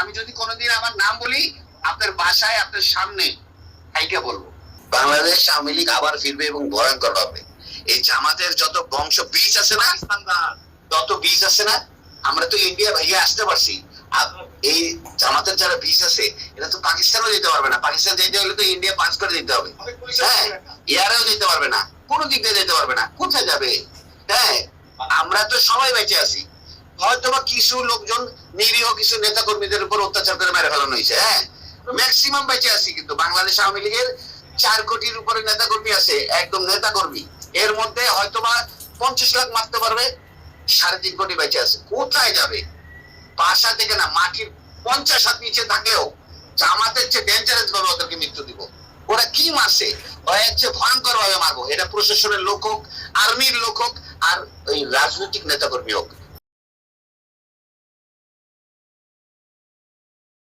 আমি যদি কোনোদিন আমার নাম বলি আপনার বাসায় আপনার সামনে হাইকে বলবো। বাংলাদেশ আওয়ামী লীগ আবার ফিরবে এবং ভয়ঙ্কর হবে। এই জামাতের যত বংশ বীজ আছে না, তত বীজ আছে না, আমরা তো ইন্ডিয়া ভাইয়া আসতে পারছি। এই জামাতের যারা বীজ আছে এটা তো পাকিস্তানও দিতে পারবে না। পাকিস্তান যেতে হলে তো ইন্ডিয়া পাস করে দিতে হবে। হ্যাঁ, ইয়ারেও দিতে পারবে না, কোনো দিক দিয়ে দিতে পারবে না। কোথায় যাবে? হ্যাঁ, আমরা তো সবাই বেঁচে আছি। হয়তোবা কিছু লোকজন নিরীহ কিছু নেতা কর্মীদের উপর অত্যাচার করে মেরে ফেলানো হয়েছে। হ্যাঁ, ম্যাক্সিমাম বেঁচে আছি। কিন্তু বাংলাদেশ আওয়ামী লীগের 4 কোটির উপরে নেতা কর্মী আছে, একদম নেতা কর্মী। এর মধ্যে হয়তোবা 50 লাখ মারতে পারবে, 3.5 কোটি বেঁচে আছে। কোথায় যাবে? বাসা থেকে না, মাটির 50 হাত নিচে থাকলেও জামাতের চেয়ে ডেঞ্জারাস ভাবে ওদেরকে মৃত্যু দিব। ওরা কি মারছে, ওরা হচ্ছে ভয়ঙ্কর ভাবে মারবো। এটা প্রশাসনের লোক হোক, আর্মির লোক হোক, আর ওই রাজনৈতিক নেতা কর্মী হোক।